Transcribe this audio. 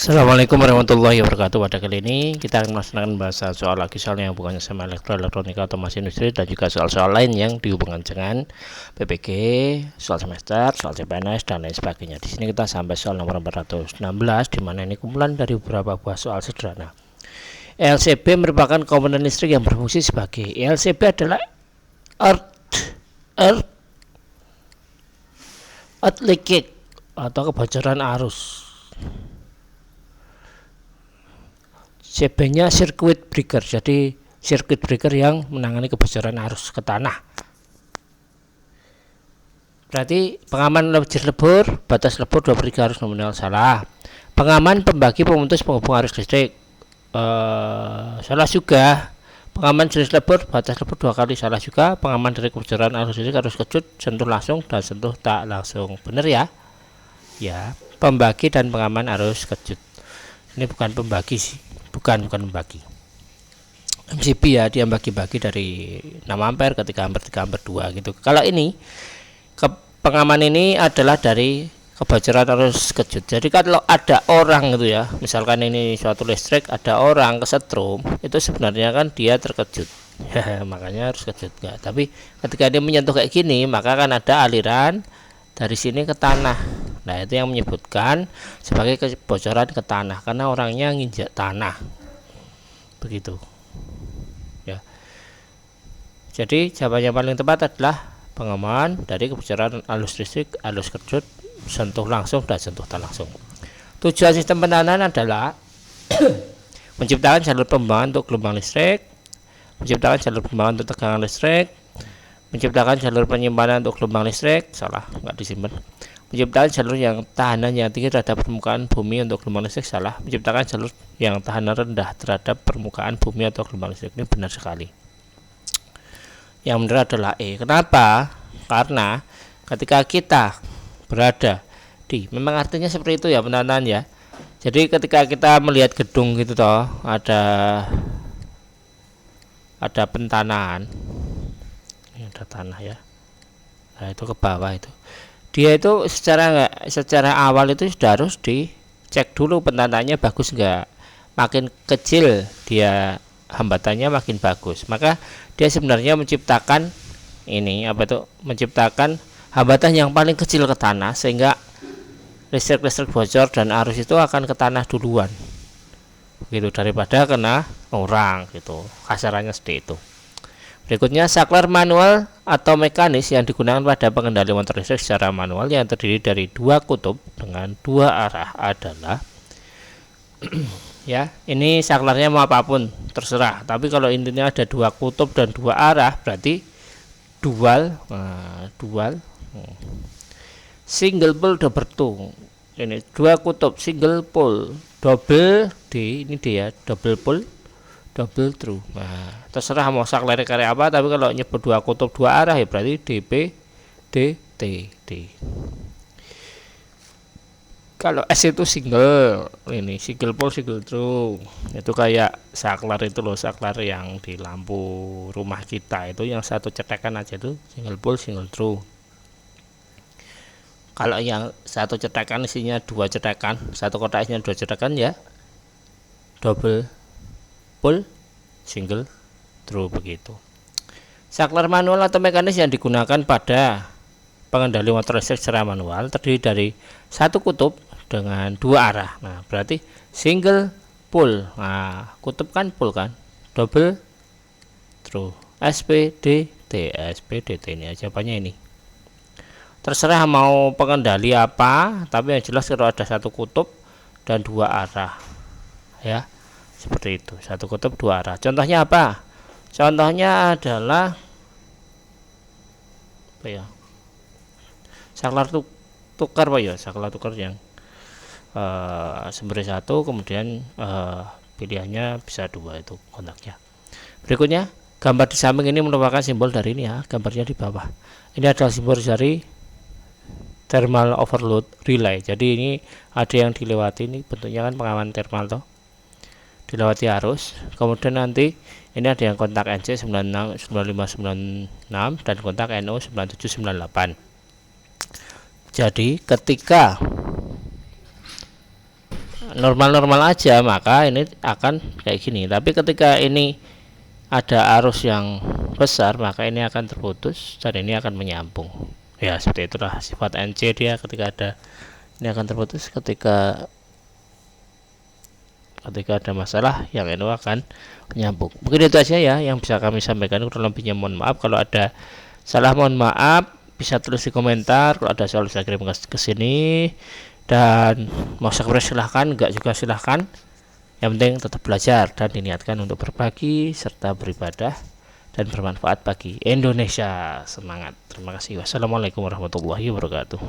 Assalamualaikum warahmatullahi wabarakatuh. Pada kali ini kita akan melaksanakan bahasa soal lagi soal yang hubungannya sama elektronika otomasi industri dan juga soal-soal lain yang dihubungkan dengan PPG, soal semester, soal CPNS dan lain sebagainya. Di sini kita sampai soal nomor 416 di mana ini kumpulan dari beberapa buah soal sederhana. LCB merupakan komponen listrik yang berfungsi sebagai LCB adalah earth leakage atau kebocoran arus. CB-nya circuit breaker, jadi circuit breaker yang menangani kebocoran arus ke tanah. Berarti pengaman lejir lebur, batas lebur 2/3 arus nominal, salah. Pengaman pembagi pemutus penghubung arus listrik, salah juga. Pengaman jenis lebur, batas lebur 2 kali, salah juga. Pengaman dari kebocoran arus listrik harus kejut, sentuh langsung dan sentuh tak langsung, benar ya? Ya, pembagi dan pengaman arus kejut. Ini bukan pembagi sih. Bukan membagi. MCB ya, dia bagi-bagi dari 6 ampere ke 3 ampere 3 ampere 2 gitu. Kalau ini pengaman ini adalah dari kebocoran arus kejut. Jadi kalau ada orang gitu ya, misalkan ini suatu listrik, ada orang kesetrum, itu sebenarnya kan dia terkejut. Makanya harus kejut enggak. Tapi ketika dia menyentuh kayak gini, maka kan ada aliran dari sini ke tanah. Nah, itu yang menyebutkan sebagai kebocoran ke tanah karena orangnya nginjak tanah. Begitu. Ya. Jadi jawaban yang paling tepat adalah pengaman dari kebocoran arus listrik, arus kejut, sentuh langsung dan sentuh tak langsung. Tujuan sistem pentahanan adalah menciptakan jalur pembuangan untuk gelombang listrik, menciptakan jalur pembuangan untuk tegangan listrik, menciptakan jalur penyimpanan untuk gelombang listrik, salah, nggak disimpan. Menciptakan jalur yang tahanan yang tinggi terhadap permukaan bumi untuk gelombang listrik, salah. Menciptakan jalur yang tahanan rendah terhadap permukaan bumi atau gelombang listrik, ini benar sekali. Yang benar adalah E. Kenapa? Karena ketika kita berada di, memang artinya seperti itu ya penanaan ya. Jadi ketika kita melihat gedung gitu toh, ada pentanaan, ini ada tanah ya. Nah, itu ke bawah itu. Dia itu secara awal itu sudah harus dicek dulu pentananya bagus enggak. Makin kecil dia hambatannya makin bagus. Maka dia sebenarnya menciptakan menciptakan hambatan yang paling kecil ke tanah sehingga listrik bocor dan arus itu akan ke tanah duluan. Begitu daripada kena orang gitu. Kasarannya seperti itu. Berikutnya, saklar manual atau mekanis yang digunakan pada pengendali motor listrik secara manual yang terdiri dari 2 kutub dengan 2 arah adalah ya, ini saklarnya mau apapun terserah, tapi kalau intinya ada 2 kutub dan 2 arah berarti dual. Single pole double two, ini 2 kutub single pole, double D, ini dia double pole, double true. Nah, terserah mau saklar karya apa, tapi kalau nyebut 2 kutub 2 arah ya berarti DP DT D. Kalau S itu single, ini single pole single true. Itu kayak saklar itu loh, saklar yang di lampu rumah kita itu yang satu cetekan aja itu single pole single true. Kalau yang satu cetekan isinya 2 cetekan, satu kotak isinya 2 cetekan ya double pole single true begitu. Saklar manual atau mekanis yang digunakan pada pengendali motor listrik secara manual terdiri dari 1 kutub dengan 2 arah. Nah, berarti single pole. Nah, kutub kan pole kan, double true. SPDT ini jawabannya ini. Terserah mau pengendali apa, tapi yang jelas kalau ada 1 kutub dan 2 arah ya. Seperti itu, 1 kutub 2 arah. Contohnya apa? Contohnya adalah apa ya? Saklar tukar Pak ya, saklar tukar yang sumbernya 1 kemudian pilihannya bisa 2 itu kontaknya. Berikutnya, gambar di samping ini merupakan simbol dari ini ya, gambarnya di bawah. Ini adalah simbol dari thermal overload relay. Jadi ini ada yang dilewati, ini bentuknya kan pengaman thermal toh. Dilewati arus, kemudian nanti ini ada yang kontak NC 9596 dan kontak NO 9798. Jadi ketika normal-normal aja, maka ini akan kayak gini. Tapi ketika ini ada arus yang besar, maka ini akan terputus dan ini akan menyambung. Ya seperti itulah sifat NC dia, ketika ada ini akan terputus, ketika ada masalah yang ini akan menyambung. Mungkin itu aja ya yang bisa kami sampaikan. Kurang lebihnya mohon maaf, kalau ada salah mohon maaf, bisa tulis di komentar. Kalau ada soal bisa kirim ke sini, dan mau subscribe silahkan, enggak juga silahkan. Yang penting tetap belajar dan diniatkan untuk berbagi serta beribadah dan bermanfaat bagi Indonesia. Semangat. Terima kasih. Wassalamualaikum warahmatullahi wabarakatuh.